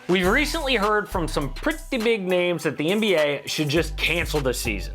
We've recently heard from some pretty big names that the NBA should just cancel the season.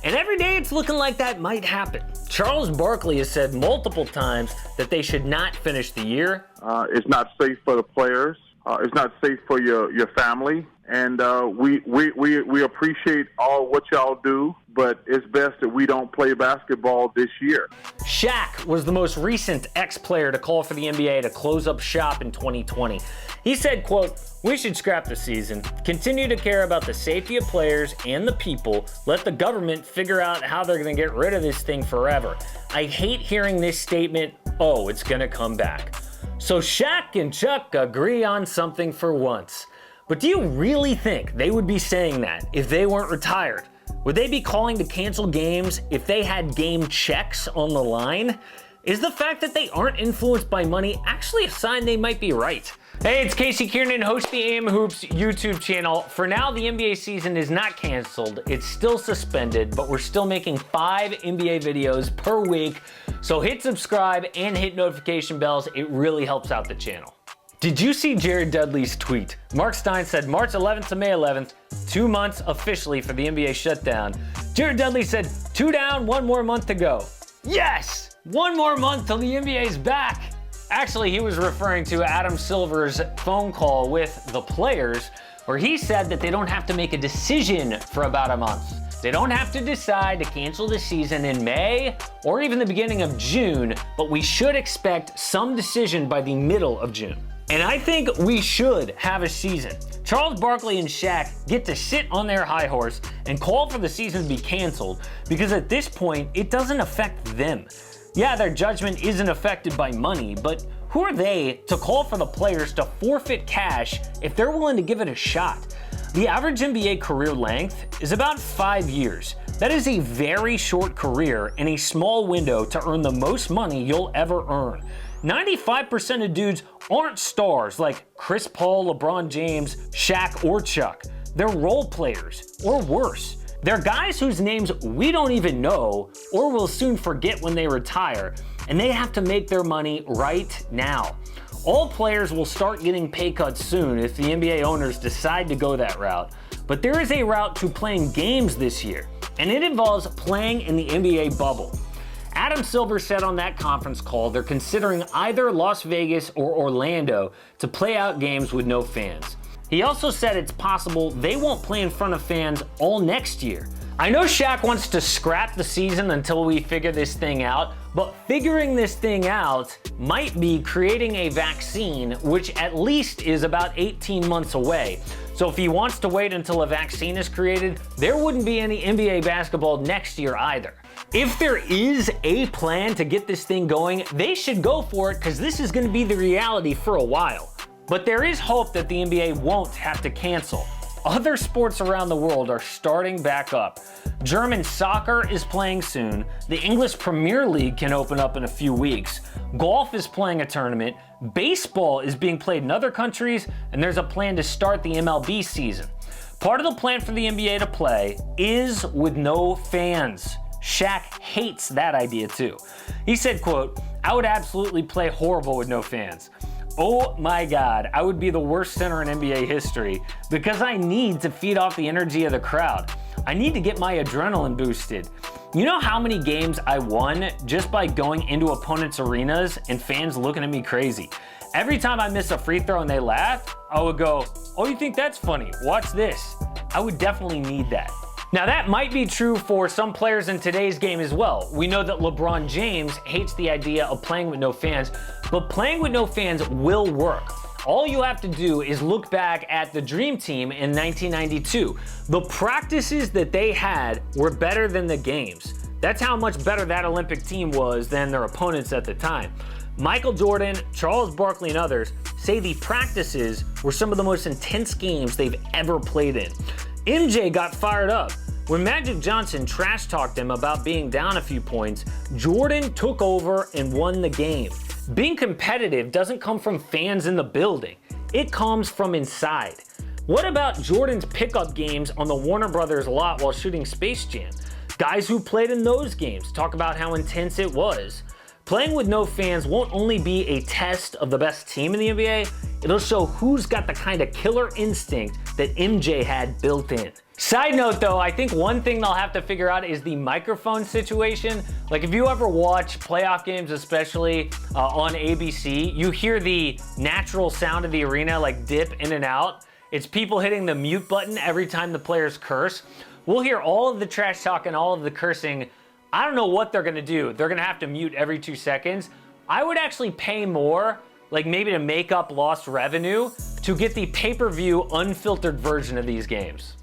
And every day it's looking like that might happen. Charles Barkley has said multiple times that they should not finish the year. It's not safe for the players. It's not safe for your family. And we appreciate all what y'all do, but it's best that we don't play basketball this year. Shaq was the most recent ex-player to call for the NBA to close up shop in 2020. He said, quote, "We should scrap the season, continue to care about the safety of players and the people, let the government figure out how they're going to get rid of this thing forever. I hate hearing this statement, oh, it's going to come back." So Shaq and Chuck agree on something for once. But do you really think they would be saying that if they weren't retired? Would they be calling to cancel games if they had game checks on the line? Is the fact that they aren't influenced by money actually a sign they might be right? Hey, it's Casey Kiernan, host of the AM Hoops YouTube channel. For now, the NBA season is not canceled. It's still suspended, but we're still making 5 NBA videos per week. So hit subscribe and hit notification bells. It really helps out the channel. Did you see Jared Dudley's tweet? Mark Stein said March 11th to May 11th, 2 months officially for the NBA shutdown. Jared Dudley said, 2 down, 1 more month to go. Yes! 1 more month till the NBA's back. Actually, he was referring to Adam Silver's phone call with the players, where he said that they don't have to make a decision for about a month. They don't have to decide to cancel the season in May or even the beginning of June, but we should expect some decision by the middle of June. And I think we should have a season. Charles Barkley and Shaq get to sit on their high horse and call for the season to be canceled because at this point, it doesn't affect them. Yeah, their judgment isn't affected by money, but who are they to call for the players to forfeit cash if they're willing to give it a shot? The average NBA career length is about 5 years. That is a very short career in a small window to earn the most money you'll ever earn. 95% of dudes aren't stars like Chris Paul, LeBron James, Shaq, or Chuck. They're role players, or worse. They're guys whose names we don't even know or will soon forget when they retire, and they have to make their money right now. All players will start getting pay cuts soon if the NBA owners decide to go that route. But there is a route to playing games this year, and it involves playing in the NBA bubble. Adam Silver said on that conference call they're considering either Las Vegas or Orlando to play out games with no fans. He also said it's possible they won't play in front of fans all next year. I know Shaq wants to scrap the season until we figure this thing out, but figuring this thing out might be creating a vaccine, which at least is about 18 months away. So if he wants to wait until a vaccine is created, there wouldn't be any NBA basketball next year either. If there is a plan to get this thing going, they should go for it because this is going to be the reality for a while. But there is hope that the NBA won't have to cancel. Other sports around the world are starting back up. German soccer is playing soon. The English Premier League can open up in a few weeks. Golf is playing a tournament. Baseball is being played in other countries, and there's a plan to start the MLB season. Part of the plan for the NBA to play is with no fans. Shaq hates that idea too. He said, quote, "I would absolutely play horrible with no fans. Oh my God, I would be the worst center in NBA history because I need to feed off the energy of the crowd. I need to get my adrenaline boosted. You know how many games I won just by going into opponents' arenas and fans looking at me crazy? Every time I miss a free throw and they laugh, I would go, oh, you think that's funny? Watch this." I would definitely need that. Now that might be true for some players in today's game as well. We know that LeBron James hates the idea of playing with no fans, but playing with no fans will work. All you have to do is look back at the Dream Team in 1992. The practices that they had were better than the games. That's how much better that Olympic team was than their opponents at the time. Michael Jordan, Charles Barkley, and others say the practices were some of the most intense games they've ever played in. MJ got fired up. When Magic Johnson trash-talked him about being down a few points, Jordan took over and won the game. Being competitive doesn't come from fans in the building. It comes from inside. What about Jordan's pickup games on the Warner Brothers lot while shooting Space Jam? Guys who played in those games talk about how intense it was. Playing with no fans won't only be a test of the best team in the NBA, It'll show who's got the kind of killer instinct that MJ had built in. Side note though, I think one thing they'll have to figure out is the microphone situation. Like if you ever watch playoff games, especially on ABC, you hear the natural sound of the arena like dip in and out. It's people hitting the mute button every time the players curse. We'll hear all of the trash talk and all of the cursing. I don't know what they're gonna do. They're gonna have to mute every 2 seconds. I would actually pay more, like maybe to make up lost revenue, to get the pay-per-view unfiltered version of these games.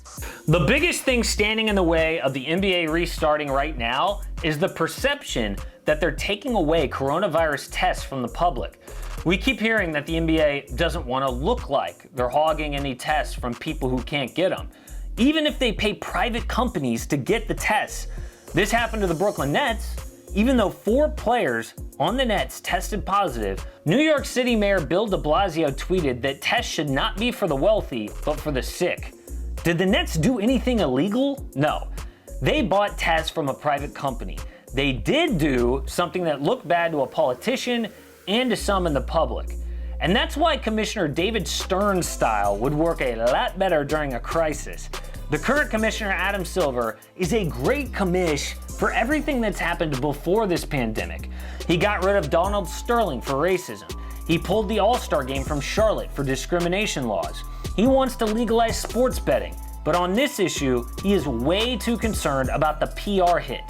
The biggest thing standing in the way of the NBA restarting right now is the perception that they're taking away coronavirus tests from the public. We keep hearing that the NBA doesn't want to look like they're hogging any tests from people who can't get them, even if they pay private companies to get the tests. This happened to the Brooklyn Nets. Even though 4 players on the Nets tested positive, New York City Mayor Bill de Blasio tweeted that tests should not be for the wealthy, but for the sick. Did the Nets do anything illegal? No. They bought tests from a private company. They did do something that looked bad to a politician and to some in the public. And that's why Commissioner David Stern's style would work a lot better during a crisis. The current commissioner, Adam Silver, is a great commish for everything that's happened before this pandemic. He got rid of Donald Sterling for racism. He pulled the All-Star game from Charlotte for discrimination laws. He wants to legalize sports betting. But on this issue, he is way too concerned about the PR hit.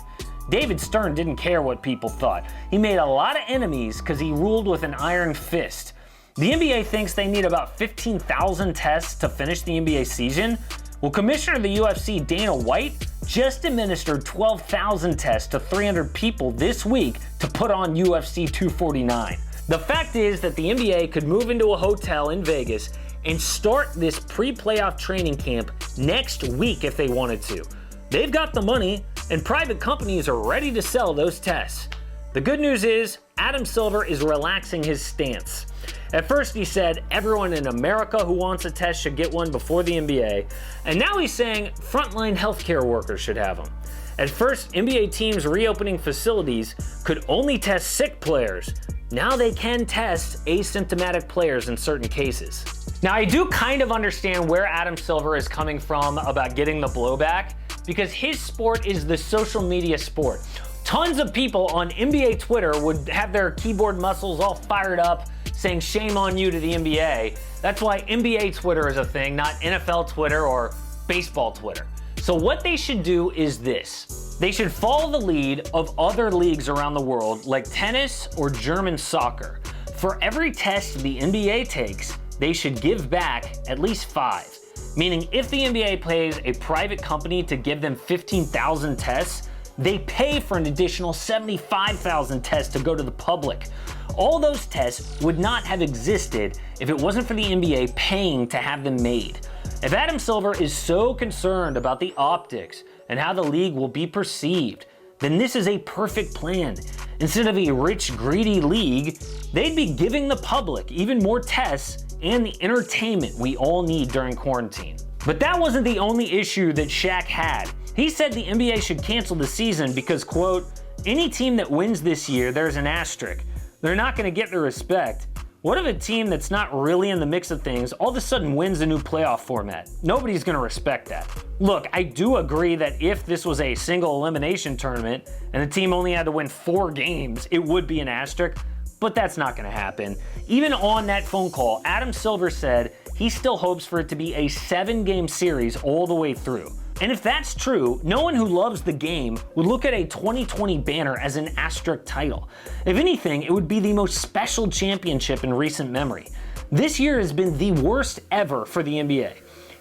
David Stern didn't care what people thought. He made a lot of enemies because he ruled with an iron fist. The NBA thinks they need about 15,000 tests to finish the NBA season. Well, Commissioner of the UFC, Dana White, just administered 12,000 tests to 300 people this week to put on UFC 249. The fact is that the NBA could move into a hotel in Vegas and start this pre-playoff training camp next week if they wanted to. They've got the money, and private companies are ready to sell those tests. The good news is, Adam Silver is relaxing his stance. At first he said everyone in America who wants a test should get one before the NBA, and now he's saying frontline healthcare workers should have them. At first, NBA teams reopening facilities could only test sick players. Now they can test asymptomatic players in certain cases. Now I do kind of understand where Adam Silver is coming from about getting the blowback, because his sport is the social media sport. Tons of people on NBA Twitter would have their keyboard muscles all fired up, saying shame on you to the NBA. That's why NBA Twitter is a thing, not NFL Twitter or baseball Twitter. So what they should do is this. They should follow the lead of other leagues around the world, like tennis or German soccer. For every test the NBA takes, they should give back at least 5. Meaning if the NBA pays a private company to give them 15,000 tests, they pay for an additional 75,000 tests to go to the public. All those tests would not have existed if it wasn't for the NBA paying to have them made. If Adam Silver is so concerned about the optics and how the league will be perceived, then this is a perfect plan. Instead of a rich, greedy league, they'd be giving the public even more tests and the entertainment we all need during quarantine. But that wasn't the only issue that Shaq had. He said the NBA should cancel the season because, quote, any team that wins this year, there's an asterisk. They're not gonna get the respect. What if a team that's not really in the mix of things all of a sudden wins a new playoff format? Nobody's gonna respect that. Look, I do agree that if this was a single elimination tournament and the team only had to win 4 games, it would be an asterisk, but that's not gonna happen. Even on that phone call, Adam Silver said he still hopes for it to be a 7-game series all the way through. And if that's true, no one who loves the game would look at a 2020 banner as an asterisk title. If anything, it would be the most special championship in recent memory. This year has been the worst ever for the NBA.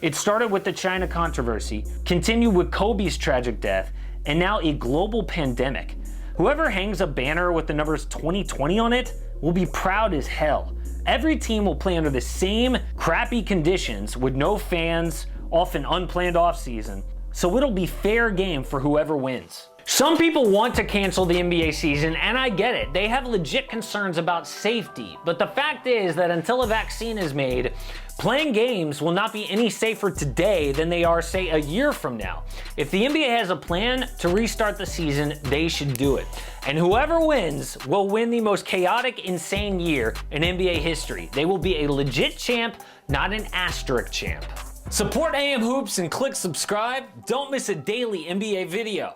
It started with the China controversy, continued with Kobe's tragic death, and now a global pandemic. Whoever hangs a banner with the numbers 2020 on it will be proud as hell. Every team will play under the same crappy conditions with no fans, often unplanned offseason, so it'll be fair game for whoever wins. Some people want to cancel the NBA season, and I get it. They have legit concerns about safety, but the fact is that until a vaccine is made, Playing games will not be any safer today than they are, say, a year from now. If the NBA has a plan to restart the season, they should do it. And whoever wins will win the most chaotic, insane year in NBA history. They will be a legit champ, not an asterisk champ. Support AM Hoops and click subscribe. Don't miss a daily NBA video.